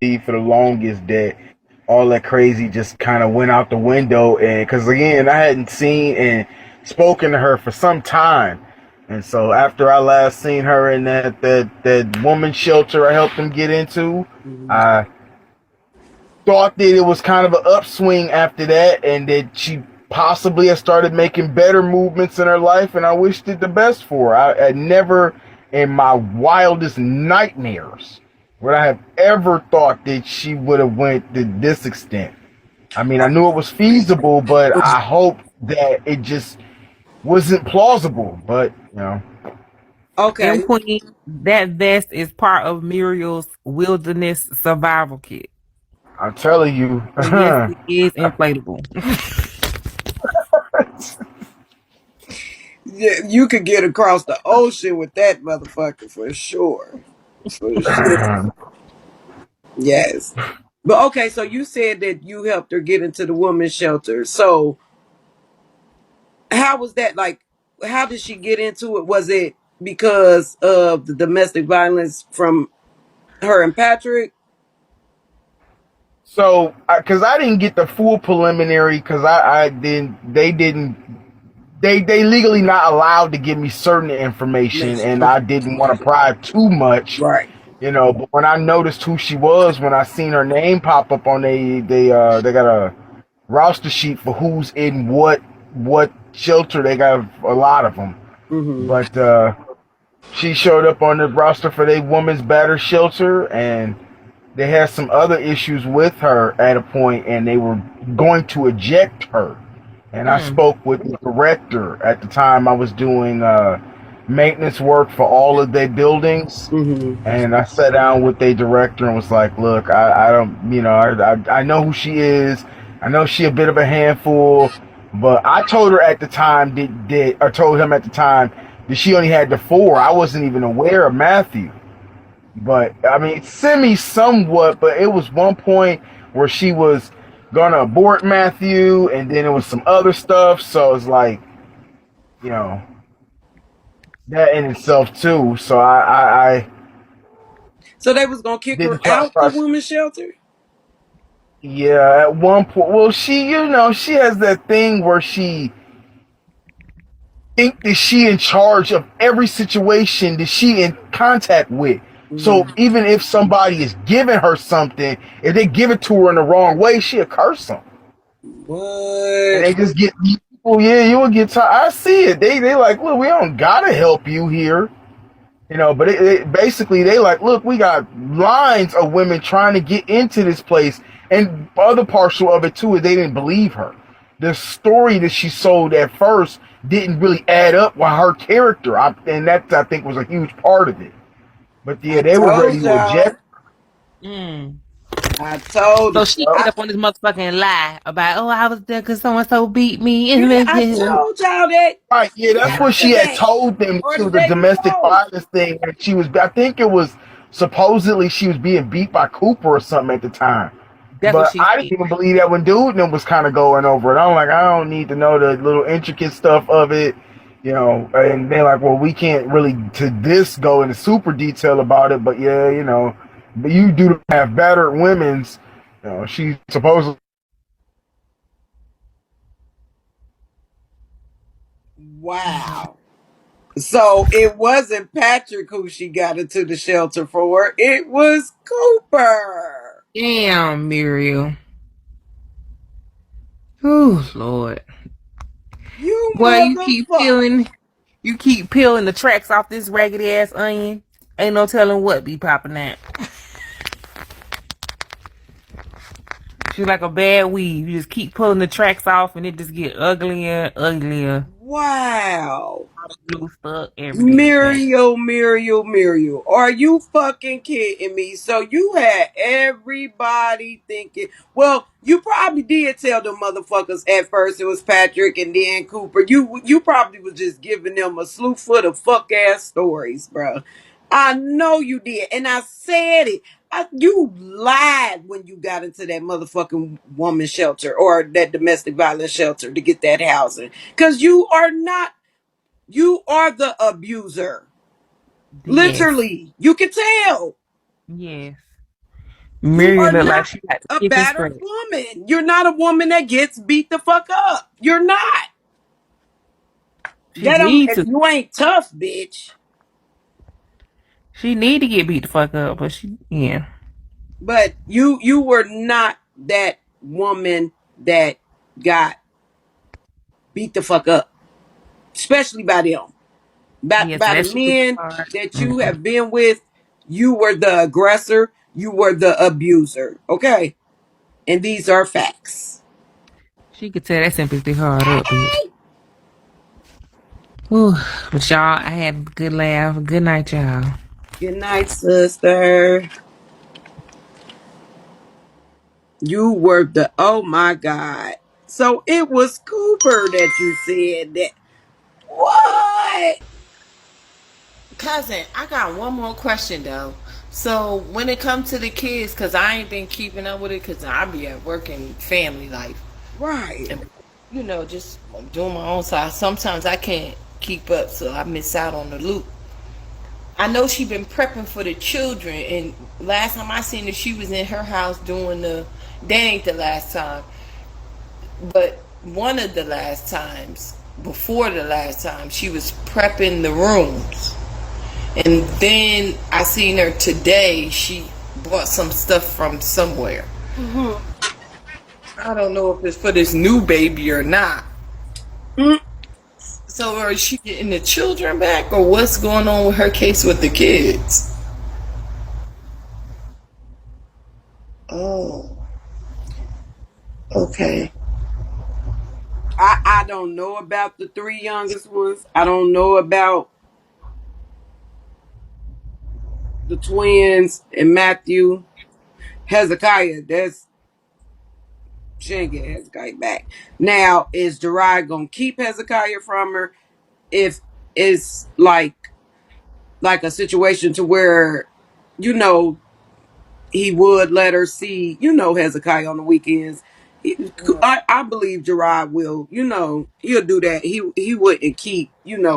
believe for the longest that all that crazy just kind of went out the window. And because again, I hadn't seen and spoken to her for some time. And so after I last seen her in that woman shelter I helped them get into, Mhm. I thought that it was kind of an upswing after that, and that she possibly has started making better movements in her life, and I wished it the best for her. I never, in my wildest nightmares, would I have ever thought that she would have went to this extent. I mean, I knew it was feasible, but I hoped that it just wasn't plausible. But Okay. And Queen, that vest is part of Muriel's wilderness survival kit. I'm telling you, So yes, it is inflatable. Yeah, you could get across the ocean with that motherfucker for sure. For sure. Yes. But okay, so you said that you helped her get into the women's shelter. So how was that like? How did she get into it? Was it because of the domestic violence from her and Patrick? so because I didn't get the full preliminary because I didn't they didn't they legally not allowed to give me certain information, and Okay. I didn't want to pry too much, Right. but when I noticed who she was, when I seen her name pop up on they got a roster sheet for who's in what shelter. They got a lot of them, Mm-hmm. but she showed up on the roster for the women's battered shelter, and they had some other issues with her at a point, and they were going to eject her. And I Hmm. spoke with the director at the time. I was doing maintenance work for all of their buildings, Mm-hmm. and I sat down with their director and was like, "Look, I don't, I know who she is. I know she a bit of a handful, but I told her at the time I told him at the time that she only had the four. I wasn't even aware of Matthew." But I mean, semi somewhat, but it was one point where she was gonna abort Matthew, and then it was some other stuff. So it's like, you know, that in itself too. So I So they was gonna kick her didn't out the trust. women's shelter? Yeah, at one point, well, she has that thing where she think that she in charge of every situation that she in contact with. So Mm-hmm. even if somebody is giving her something, if they give it to her in the wrong way, she'll curse them. And What? they just get people. Yeah, you will get tired. I see it. They like, look, we don't gotta help you here, but basically they like, look, we got lines of women trying to get into this place, and other partial of it too is they didn't believe her. The story that she sold at first didn't really add up with her character, and that I think was a huge part of it. But I yeah, they were ready told to y'all. eject. Mm. I told So you. she made up on this motherfucking lie about, oh, I was there because someone so beat me. Yeah, I told y'all that Right, yeah, that's what she had yesterday told them or the too. The day domestic before. violence thing. That she was, I think it was supposedly she was being beat by Cooper or something at the time. That's what But she I didn't said. even believe that when Dude and them was kind of going over it. I'm like, I don't need to know the little intricate stuff of it, And they're like, well, we can't really to this go into super detail about it, but yeah, but you do have battered women's. She supposedly. Wow. So it wasn't Patrick who she got into the shelter for. It was Cooper. Damn, Muriel. Oh, Lord. You Boy, motherfucker. you keep peeling the tracks off this raggedy ass onion. Ain't no telling what be popping out. She's like a bad weave. You just keep pulling the tracks off and it just get uglier and uglier. Wow. All the glue stuck, every damn thing. Muriel. Are you fucking kidding me? So you had everybody thinking, well, you probably did tell the motherfuckers at first it was Patrick and then Cooper. You probably was just giving them a slew foot of fuck ass stories, bro. I know you did. And I said it. You lied when you got into that motherfucking woman shelter or that domestic violence shelter to get that housing. Because you are the abuser. Yes. Literally. You can tell. Yes. You Miriam are look like not she got the a chicken battered scratch. woman. You're not a woman that gets beat the fuck up. You're not. She That don't. need to. You ain't tough, bitch. She need to get beat the fuck up, but she yeah. But you were not that woman that got beat the fuck up, especially by them. Yes, By the that shit is men hard. that you Mm-mm. have been with, you were the aggressor, you were the abuser. Okay? And these are facts. She could tear that sympathy hard up, bitch. Whew. But y'all, I had a good laugh. Good night, y'all. Good night, sister. You were the oh my god. So it was Cooper that you said that. What? Cousin, I got one more question though. So when it comes to the kids, cause I ain't been keeping up with it, cause I be at work and family life, Right. and just doing my own side. Sometimes I can't keep up, so I miss out on the loop. I know she been prepping for the children, and last time I seen her, she was in her house doing the. That ain't the last time, but one of the last times, before the last time, she was prepping the rooms. And then I seen her today. She bought some stuff from somewhere. Mm-hmm. I don't know if it's for this new baby or not. Mm. So is she getting the children back, or what's going on with her case with the kids? Oh, okay. I don't know about the three youngest ones. I don't know about the twins and Matthew. Hezekiah, that's she ain't get Hezekiah back. Now, is Jerai gonna keep Hezekiah from her if it's like a situation to where, you know, he would let her see, Hezekiah on the weekends. I believe Gerard will, he'll do that. He wouldn't keep,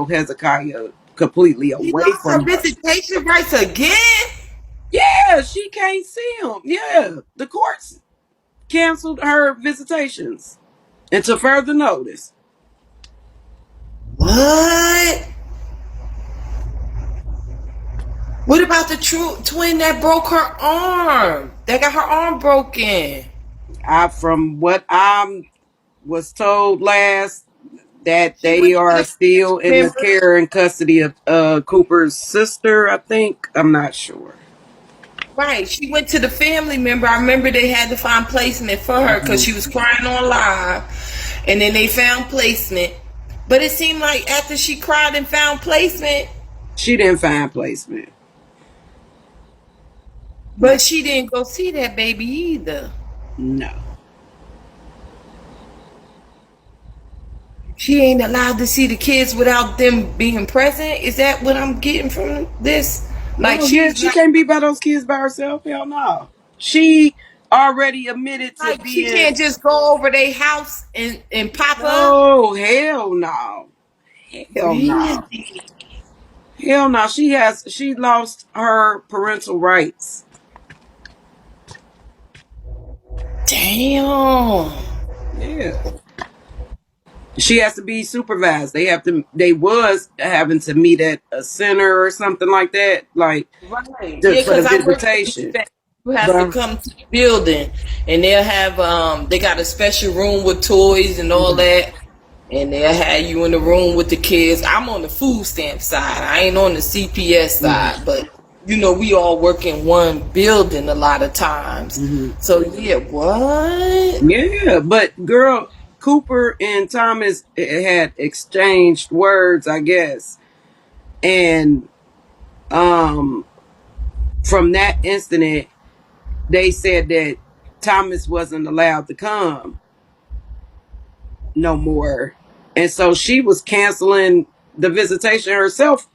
Hezekiah completely She away lost her from her. visitation rights again. Yeah, she can't see him. Yeah, the courts canceled her visitations until further notice. What? What about the twin that broke her arm? That got her arm broken. From what I was told last, that She they went to are the still in the member. care and custody of Cooper's sister, I think. I'm not sure. Right. She went to the family member. I remember they had to find placement for her because Mhm. she was crying on live. And then they found placement. But it seemed like after she cried and found placement, She didn't find placement. but she didn't go see that baby either. No. She ain't allowed to see the kids without them being present. Is that what I'm getting from this? Like No, yeah, she's she not can't be by those kids by herself. Hell no. She already admitted to like she being. can't just go over their house and pop up. No, hell no. Hell no. Really? Hell no. She lost her parental rights. Damn. Yeah. She has to be supervised. They was having to meet at a center or something like that, like Right. Yeah, for the because I work for visitation. dispatch. You have to But come to the building and they'll have they got a special room with toys and all mhm, that. And they'll have you in the room with the kids. I'm on the food stamp side. I ain't on the CPS mhm, side, but we all work in one building a lot of times. mhm. So yeah, what? Yeah, but girl, Cooper and Thomas had exchanged words, I guess. And um from that incident, they said that Thomas wasn't allowed to come no more. And so she was canceling the visitation herself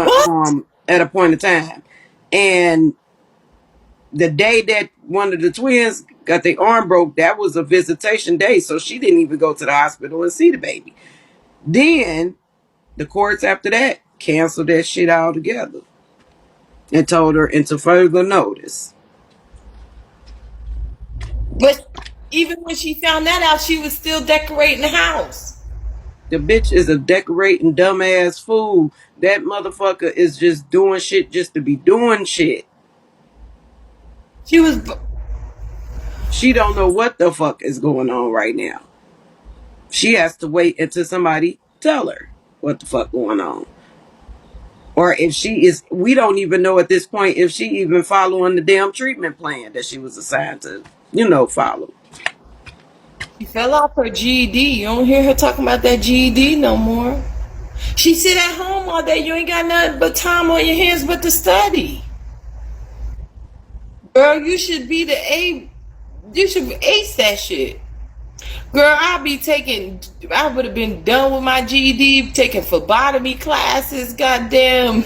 What? at a point in time. And the day that one of the twins got their arm broke, that was a visitation day. So she didn't even go to the hospital and see the baby. Then the courts after that canceled that shit altogether and told her into further notice. But even when she found that out, she was still decorating the house. The bitch is a decorating dumbass fool. That motherfucker is just doing shit just to be doing shit. She was. She don't know what the fuck is going on right now. She has to wait until somebody tell her what the fuck going on. Or if she is, we don't even know at this point if she even following the damn treatment plan that she was assigned to, follow. She fell off her GED. You don't hear her talking about that GED no more. She sit at home all day. You ain't got nothing but time on your hands but to study. Girl, you should be the A. You should ace that shit. Girl, I would have been done with my GED, taking phlebotomy classes, goddamn,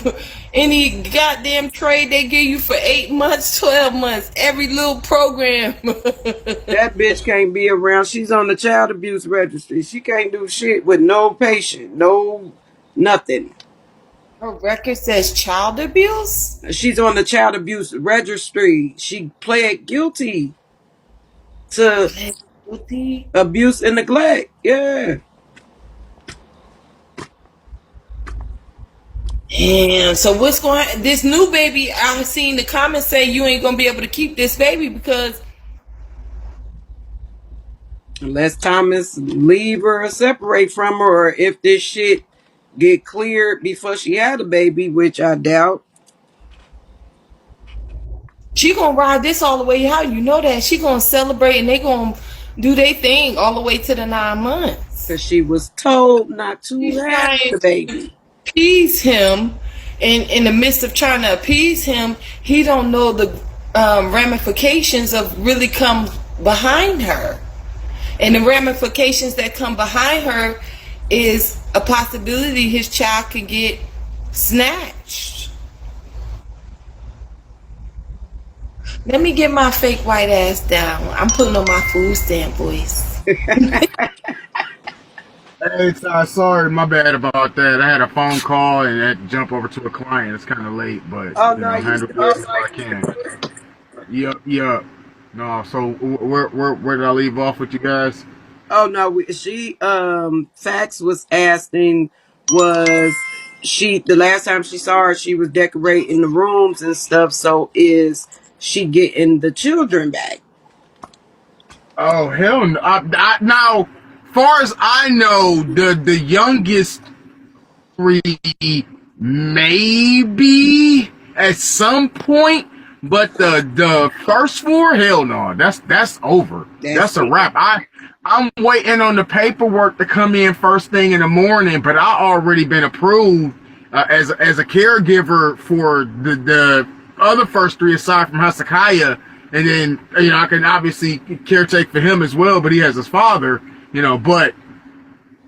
any goddamn trade they give you for 8 months, 12 months, every little program. That bitch can't be around. She's on the child abuse registry. She can't do shit with no patient, no nothing. Her record says child abuse? She's on the child abuse registry. She pled guilty to Guilty? abuse and neglect. Yeah. Damn. So what's going on? This new baby, I've seen the comments say you ain't gonna be able to keep this baby because Unless Thomas leave her or separate from her, or if this shit get cleared before she had a baby, which I doubt. she gonna ride this all the way out. You know that. She gonna celebrate and they gonna do their thing all the way to the 9 months. Because she was told not to She's have trying the to baby. appease him, and in the midst of trying to appease him, he don't know the ramifications of really come behind her. And the ramifications that come behind her is a possibility his child could get snatched. Let me get my fake white ass down. I'm putting on my food stamp voice. Hey, sorry, my bad about that. I had a phone call and had to jump over to a client. It's kind of late, but Oh no, you handle good? it as I can. Yep, yep. No, so where did I leave off with you guys? Oh no, she Fax was asking, was she, the last time she saw her, she was decorating the rooms and stuff. So is she getting the children back? Oh hell no! Now, far as I know, the youngest three maybe at some point, but the first four, hell no, that's over. That's That's a wrap. I'm waiting on the paperwork to come in first thing in the morning, but I already been approved as a caregiver for the other first three aside from Hezekiah, and then I can obviously caretake for him as well, but he has his father, but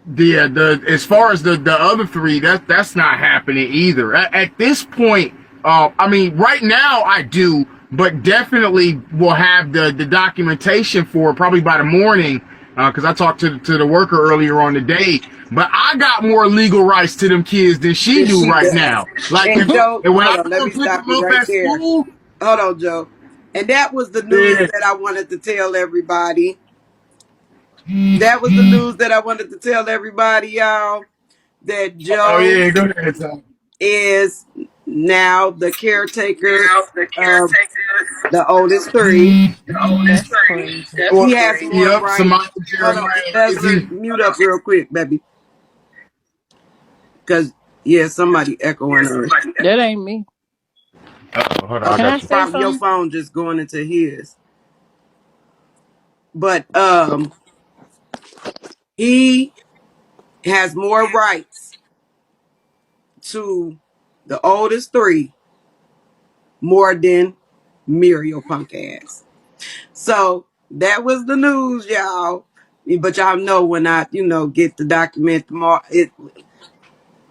the as far as the other three, that's not happening either. At this point, I mean, right now I do, but definitely will have the documentation for it probably by the morning, because I talked to the worker earlier on the day. But I got more legal rights to them kids than she yes, do she right does. now. Like And Joe, and when hold I on, let go me pick stop them you up right at there. school, Hold on, Joe. And that was the news yeah. that I wanted to tell everybody. That was the news that I wanted to tell everybody, y'all. That Oh Joe yeah, go ahead, Tom. is now the caretaker of the oldest three. That's crazy. He has more Yep, rights. Samaya, Hold on, Jeremiah, embezzler, Izzy. mute up real quick, baby. Because, yeah, somebody echoing her. That ain't me. Hold on, I Can Okay, I got you. say probably your something? phone just going into his. But he has more rights to the oldest three more than Muriel punk ass. So that was the news, y'all. But y'all know when I, get the document tomorrow,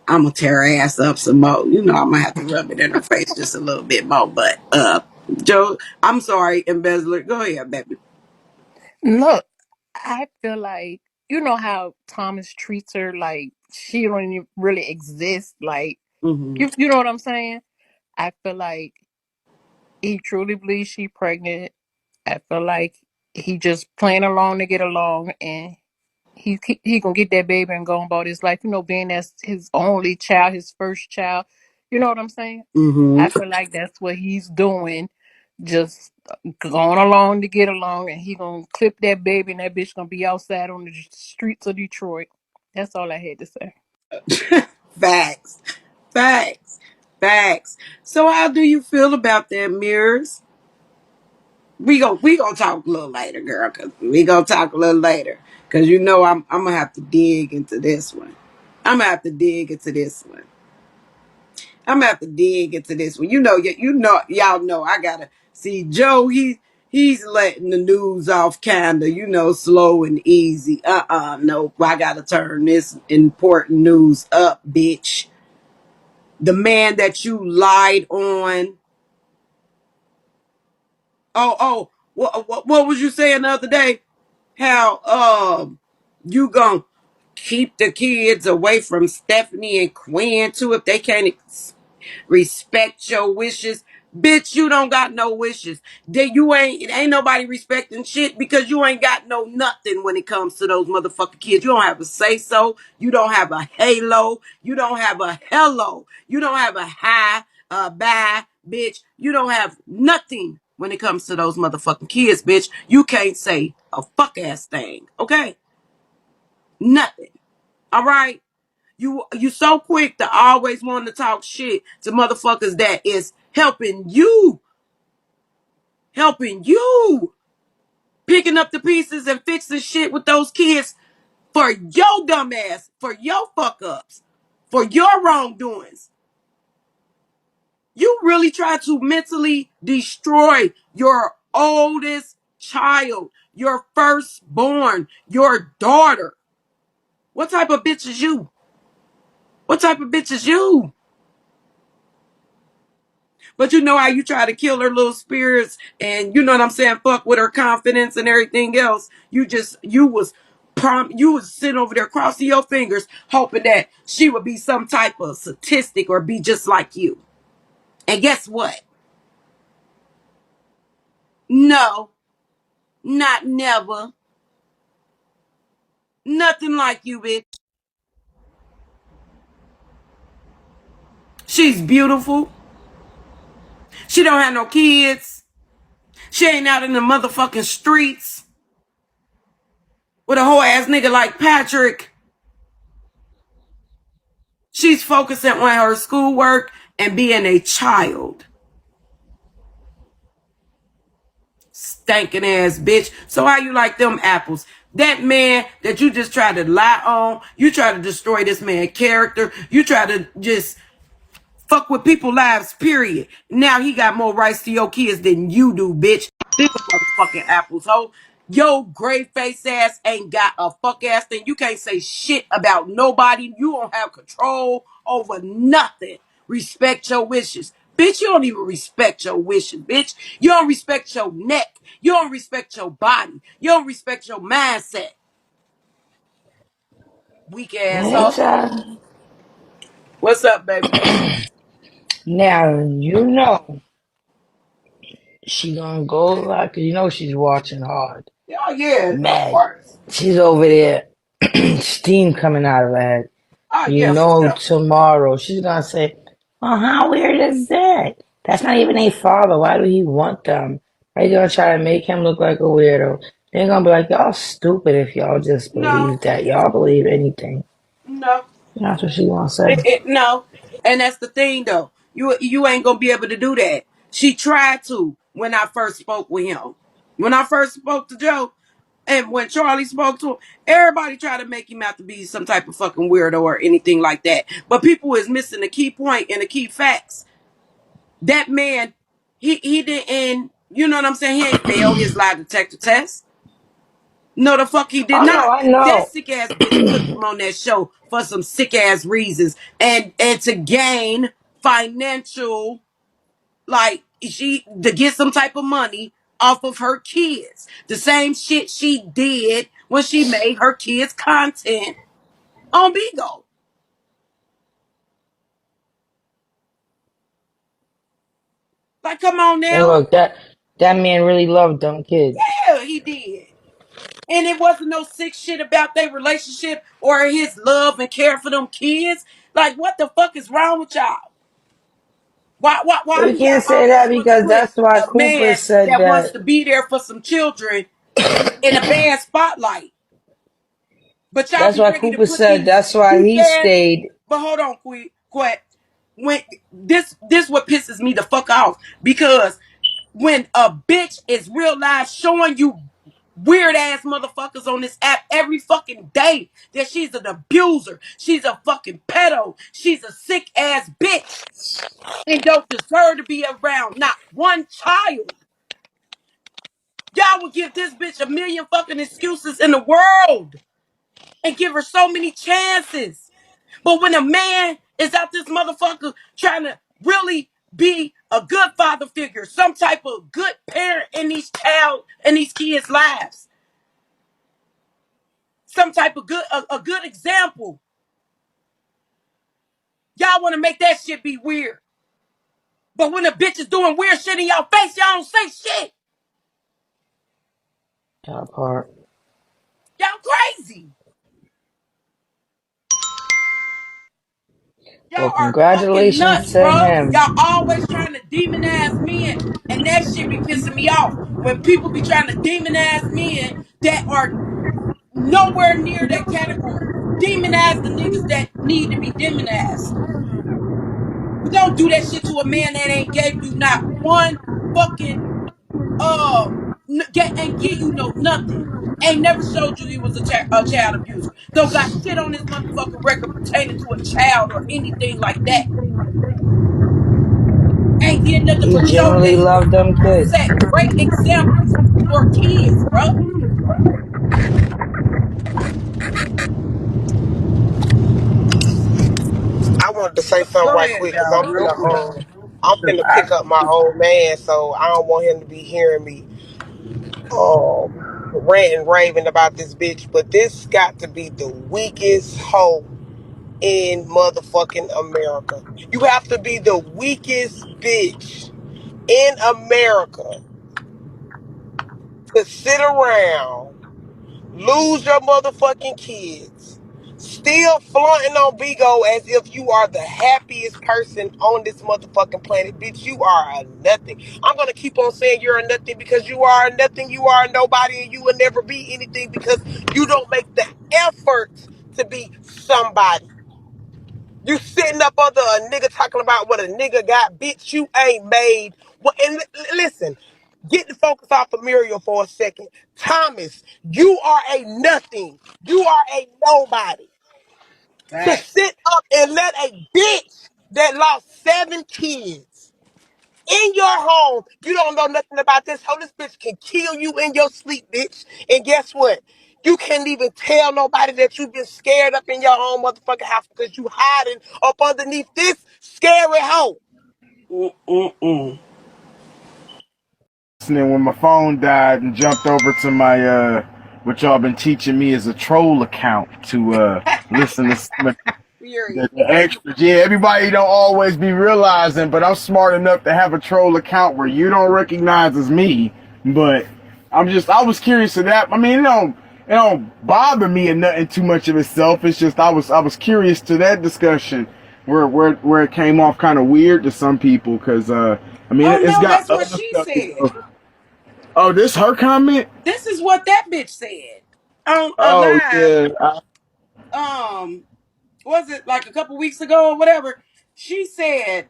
I'm gonna tear her ass up some more. I'm gonna have to rub it in her face just a little bit more. But Joe, I'm sorry, embezzler. Go ahead, baby. Look, I feel like you know how Thomas treats her like she don't even really exist. Like Hmm. you know what I'm saying? I feel like he truly believes she pregnant. I feel like he just playing along to get along, and he gonna get that baby and go on about his life. You know, being that's his only child, his first child. You know what I'm saying? Mm-hmm. I feel like that's what he's doing, just going along to get along, and he gonna clip that baby, and that bitch gonna be outside on the streets of Detroit. That's all I had to say. Facts. Facts. Facts. So how do you feel about that, Mirrors? We gonna talk a little later, girl, cause we gonna talk a little later. Cause you know I'm gonna have to dig into this one. I'm gonna have to dig into this one. I'm gonna have to dig into this one. Y'all know I gotta see Joe. He's letting the news off kinda, slow and easy. No, I gotta turn this important news up, bitch. The man that you lied on. What was you saying the other day? How you gonna keep the kids away from Stephanie and Quinn too if they can't respect your wishes? Bitch, you don't got no wishes. That you ain't nobody respecting shit because you ain't got no nothing when it comes to those motherfucking kids. You don't have a say so. You don't have a halo. You don't have a hello. You don't have a hi, a bye, bitch. You don't have nothing when it comes to those motherfucking kids, bitch. You can't say a fuck ass thing. Okay? Nothing. All right? You so quick to always want to talk shit to motherfuckers that is helping you, picking up the pieces and fixing shit with those kids for your dumb ass, for your fuck ups, for your wrongdoings. You really try to mentally destroy your oldest child, your firstborn, your daughter. What type of bitch is you? What type of bitch is you? But you know how you try to kill her little spirits and you know what I'm saying, fuck with her confidence and everything else. You was sitting over there crossing your fingers hoping that she would be some type of statistic or be just like you. And guess what? No, not never. Nothing like you, bitch. She's beautiful. She don't have no kids. She ain't out in the motherfucking streets with a whole ass nigga like Patrick. She's focusing on her schoolwork and being a child. Stinking ass bitch. So how you like them apples? That man that you just try to lie on, you try to destroy this man's character, you try to just fuck with people's lives, period. Now he got more rights to your kids than you do, bitch. These motherfucking apples, ho. Yo, gray face ass ain't got a fuck ass thing. You can't say shit about nobody. You don't have control over nothing. Respect your wishes. Bitch, you don't even respect your wishes, bitch. You don't respect your neck. You don't respect your body. You don't respect your mindset. Weak ass, Hey, ho. child. What's up, baby? Now, you know she gonna go like, you know she's watching hard. Oh, yeah, of Mad. course. She's over there, steam coming out of her head. Oh, You yeah, for know sure. tomorrow she's gonna say, well, how weird is that? That's not even a father. Why do he want them? Are you gonna try to make him look like a weirdo? They're gonna be like, y'all stupid if y'all just No, believe that. Y'all believe anything. no. That's what she gonna say. No. And that's the thing though. You ain't gonna be able to do that. She tried to when I first spoke with him. When I first spoke to Joe, and when Charlie spoke to him, everybody tried to make him out to be some type of fucking weirdo or anything like that. But people is missing the key point and the key facts. That man, he didn't, you know what I'm saying? He ain't failed his lie detector test. No, the fuck he did Oh no, not. I That know. sick ass bitch took him on that show for some sick ass reasons and to gain financial, like she to get some type of money off of her kids. The same shit she did when she made her kids content on BIGO. Like, come on And now. look, that man really loved them kids. Yeah, he did. And it wasn't no sick shit about their relationship or his love and care for them kids. Like, what the fuck is wrong with y'all? Why We do y'all can't say always that want to because put that's why a Cooper man said that wants that. to be there for some children in a bad spotlight? But y'all That's be why ready to Cooper put said these that's why weak he ass. stayed. But hold on, Quet. When this what pisses me the fuck off, because when a bitch is real life showing you weird ass motherfuckers on this app every fucking day that she's an abuser, she's a fucking pedo, she's a sick ass bitch and don't deserve to be around not one child. Y'all would give this bitch a million fucking excuses in the world and give her so many chances. But when a man is out this motherfucker trying to really be a good father figure, some type of good parent in these kids' lives, some type of a good example, y'all want to make that shit be weird. But when a bitch is doing weird shit in y'all face, y'all don't say shit. That part. Y'all crazy. Y'all Well, are fucking congratulations nuts, to bro. him. Y'all always trying to demonize men, and that shit be pissing me off. When people be trying to demonize men that are nowhere near that category. Demonize the niggas that need to be demonized. But don't do that shit to a man that ain't gave you not one fucking ain't give you no nothing. Ain't never showed you he was a child abuser. Don't got shit on his motherfucking record pertaining to a child or anything like that. Ain't did nothing He but show that genuinely he was loved them kids. set great examples for kids, bro. I wanted to say something Go right ahead, quick because y'all, real quick. I'm 'Cause finna pick up my old man, so I don't want him to be hearing me ranting and raving about this bitch. But this got to be the weakest hoe in motherfucking America. You have to be the weakest bitch in America to sit around, lose your motherfucking kids, still flaunting on BIGO as if you are the happiest person on this motherfucking planet. Bitch, you are a nothing. I'm gonna keep on saying you're a nothing because you are a nothing, you are a nobody, and you will never be anything because you don't make the effort to be somebody. You sitting up under a nigga talking about what a nigga got, bitch. You ain't made. Well, and listen, get the focus off of Muriel for a second. Thomas, you are a nothing. You are a nobody. To Facts. sit up and let a bitch that lost 7 kids in your home, you don't know nothing about this. How this bitch can kill you in your sleep, bitch. And guess what? You can't even tell nobody that you've been scared up in your own motherfucking house because you hiding up underneath this scary hoe. Mm-mm-mm. And then when my phone died and jumped over to my what y'all been teaching me is a troll account to listen to some of Period. the extras. Yeah, everybody don't always be realizing, but I'm smart enough to have a troll account where you don't recognize as me. But I was curious to that. I mean, it don't bother me or nothing too much of itself. It's just I was curious to that discussion where it came off kind of weird to some people because I mean Oh it's no, got that's what other she stuff to said. go. Oh, this her comment? This is what that bitch said on a Oh live. yeah. Was it like a couple weeks ago or whatever? She said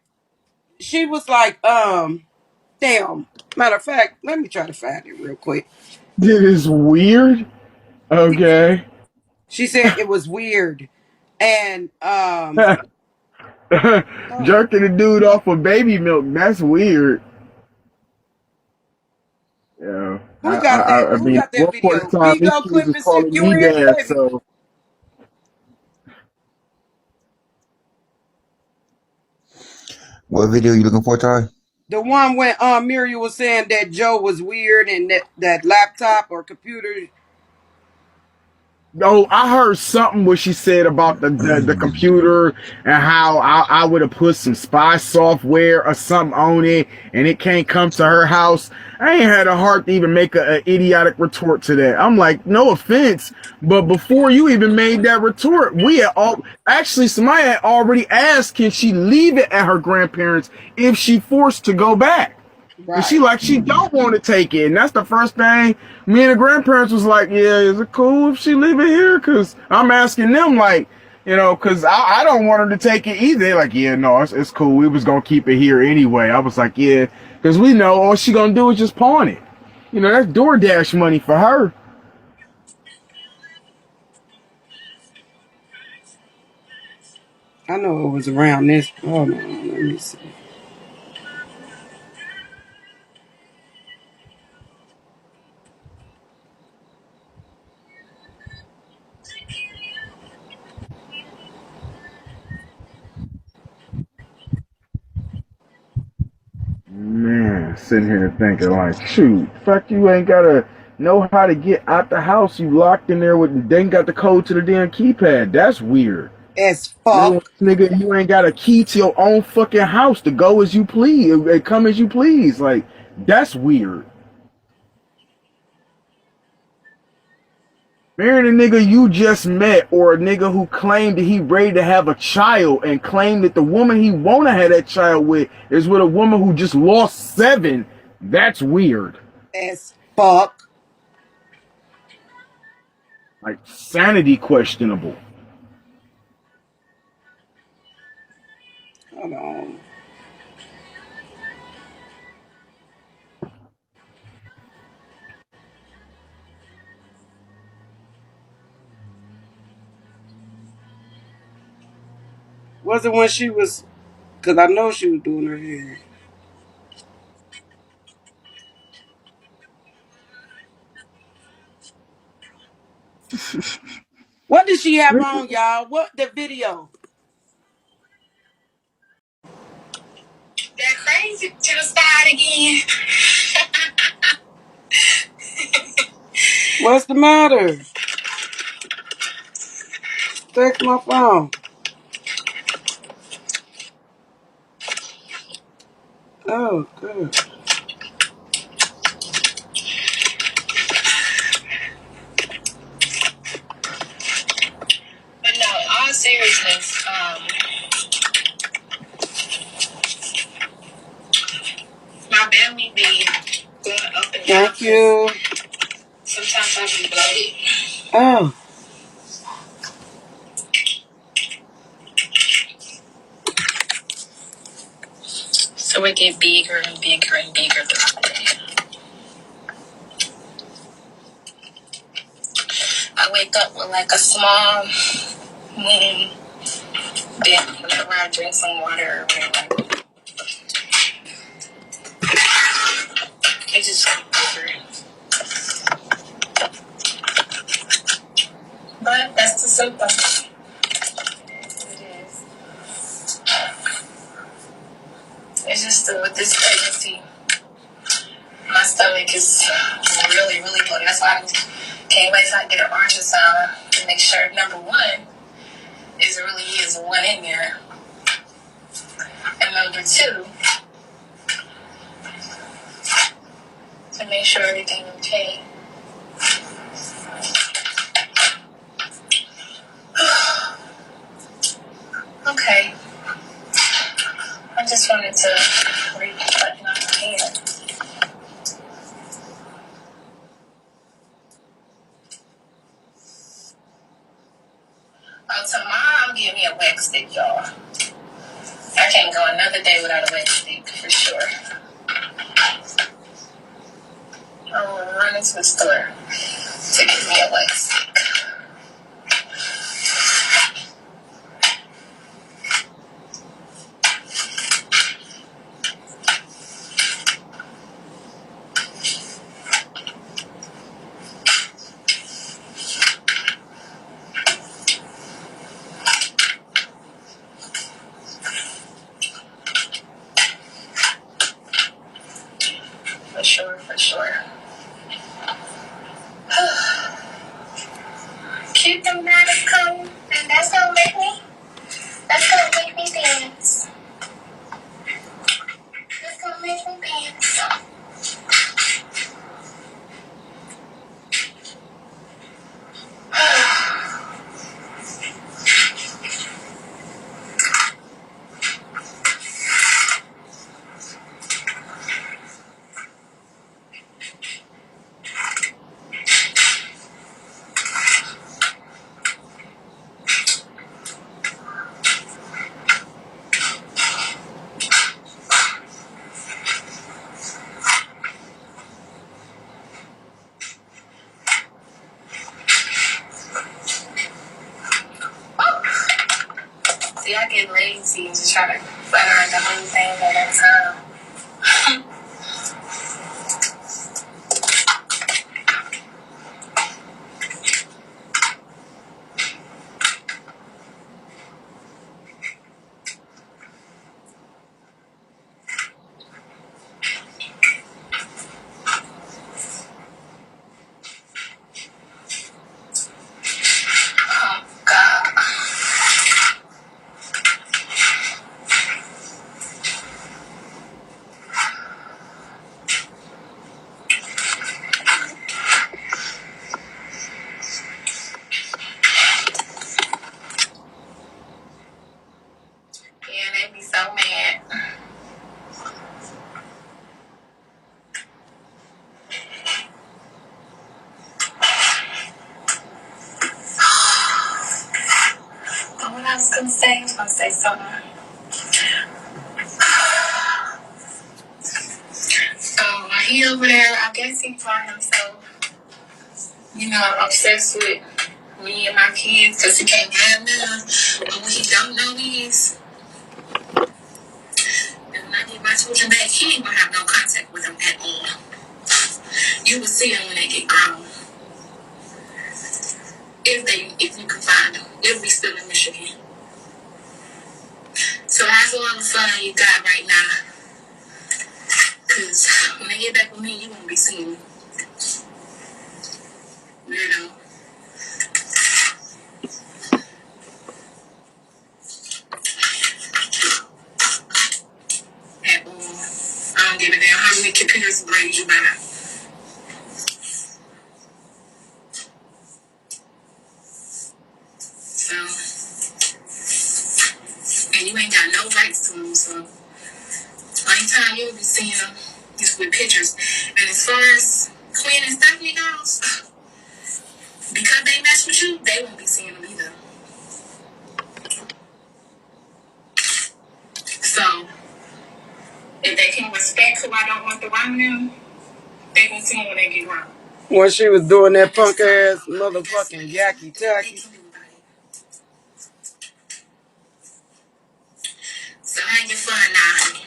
she was like, damn. Matter of fact, let me try to find it real quick. This is weird. Okay. She said it was weird, and oh, Jerking a dude off of baby milk. That's weird. Yeah. who got that? I Who mean, got that one point video? in time, these BIGO kids clip was and see if calling you me hear it, dad. baby. So What video you looking for, Ty? The one when Muriel was saying that Joe was weird and that laptop or computer Oh, I heard something what she said about the computer and how I would have put some spy software or something on it and it can't come to her house. I ain't had a heart to even make a idiotic retort to that. I'm like, no offense, but before you even made that retort, we had all actually somebody had already asked, can she leave it at her grandparents if she forced to go back? And Right. she don't want to take it. And that's the first thing me and the grandparents was like, yeah, is it cool if she leave it here? Cause I'm asking them like, cause I don't want her to take it either. They're like, yeah, no, it's cool. We was going to keep it here anyway. I was like, yeah, cause we know all she going to do is just pawn it. That's DoorDash money for her. I know it was around this. Hold on, let me see. Man, sitting here thinking like, shoot, fuck you ain't gotta know how to get out the house. You locked in there with, they ain't got the code to the damn keypad. That's weird. As fuck. Nigga, you ain't got a key to your own fucking house to go as you please, and come as you please. Like, that's weird. Marrying a nigga you just met or a nigga who claimed that he ready to have a child and claimed that the woman he wanna have that child with is with a woman who just lost 7. That's weird. As fuck. Like, sanity questionable. Hold on. Was it when she was? Cause I know she was doing her hair. What did she have on, y'all? What the video? That crazy to the side again. What's the matter? Text my phone. Oh, good. But no, in all seriousness, my belly be going up and down. Thank you. Sometimes I be bloated. Oh. So it get bigger and bigger and bigger throughout the day. I wake up with like a small moon dip whenever I drink some water or whatever. It just over. But that's the symptom. It is. It's just with this pregnancy, my stomach is really, really bloated. That's why I can't wait till I get an ultrasound to make sure, number one, is it really is one in there. And number two, to make sure everything's okay. Okay. I just wanted to read the button on my hair. Oh, tomorrow I'm getting me a wax stick, y'all. I can't go another day without a wax stick, for sure. I'm running to the store to get me a wax stick. For sure, for sure. keep them bodies cold, and that's gonna make me dance. That's gonna make me dance. See, I get lazy and just try to find the whole thing at that time. Oh, God. Yeah, they be so mad. But what I was gonna say something. He over there, I guess he find himself, obsessed with me and my kids because he can't have none. But what he don't know is, that when I get my children back, he ain't gonna have no contact with them at all. You will see them when they get grown. If you can find them. If we still in Michigan. So that's all the fun you got right now. Because when they get back with me, you won't be seeing me. Weirdo. At all. I don't give a damn how many computers and brains you buy. So, and you ain't got no rights to them, so only time you'll be seeing them is with pictures. And as far as Quinn and Stephanie goes, because they mess with you, they won't be seeing them either. So, if they can respect who I don't want around them, they gonna see them when they get around. When she was doing that punk ass motherfucking yacky tacky. So have your fun now.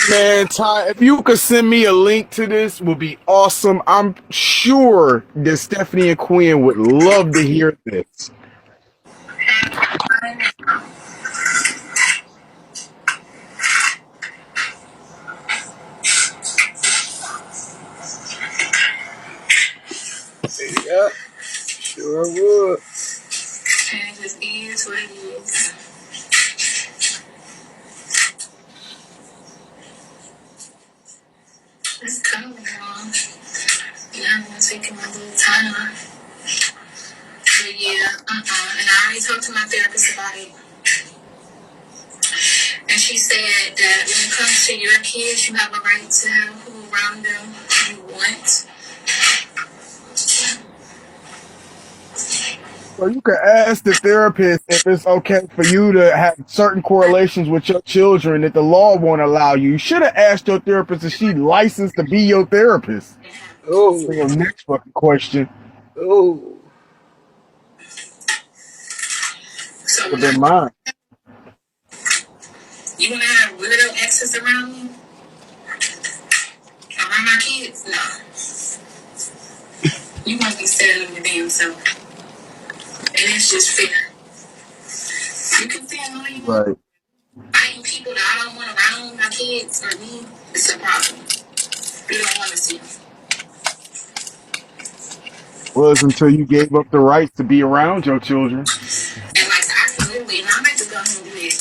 Man, Ty, if you could send me a link to this, would be awesome. I'm sure that Stephanie and Quinn would love to hear this. Yep, sure would. And it just is what it is. It's coming on. I'm gonna take my little time. But yeah, and I already talked to my therapist about it. And she said that when it comes to your kids, you have a right to have who around them you want. Well, you could ask the therapist if it's okay for you to have certain correlations with your children that the law won't allow you. You should have asked your therapist if she's licensed to be your therapist. For Oh, your next fucking question. oh. So Would have when been mine. you wanna have weirdo exes around me, around my kids, no. You want to be standing with damn self. And it's just fair. You can stand all you want. Right. Fighting people that I don't want around my kids or me, it's a problem. You don't want to see them. Was until you gave up the rights to be around your children. And like I can literally, and I might just go ahead and do it.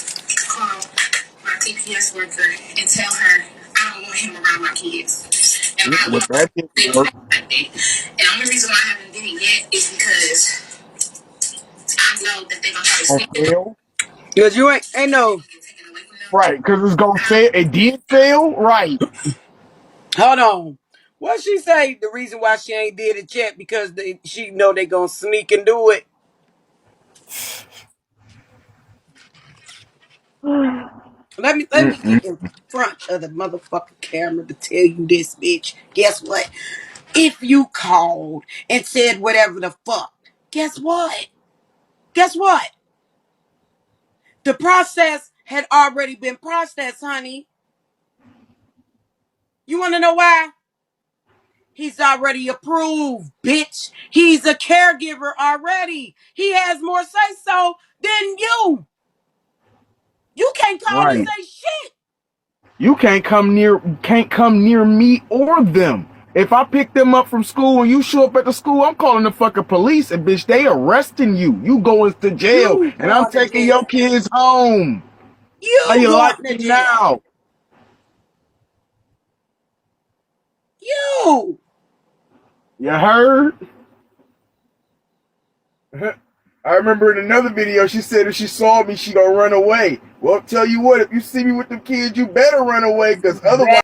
Call my TPS worker and tell her I don't want him around my kids. And my But little that didn't they don't work. act like that. And the only reason why I haven't did it yet is because I know that they're gonna try to On sneak it fail. Cause you ain't no. get taken away from them. Right, because it's gonna fail. It did fail, right? Hold on. What she say? The reason why she ain't did it yet because she know they gonna sneak and do it. Let me Mm-mm. get in front of the motherfucking camera to tell you this, bitch. Guess what? If you called and said whatever the fuck, guess what? Guess what? The process had already been processed, honey. You want to know why? He's already approved, bitch. He's a caregiver already. He has more say so than you. You can't call and Right. say shit. You can't come near me or them. If I pick them up from school and you show up at the school, I'm calling the fucking police and bitch, they arresting you. You going to jail You and I'm going to taking your jail. kids home. How You you like going to me jail. now? You. You heard? I remember in another video, she said if she saw me, she gonna run away. Well, tell you what, if you see me with the kids, you better run away, because otherwise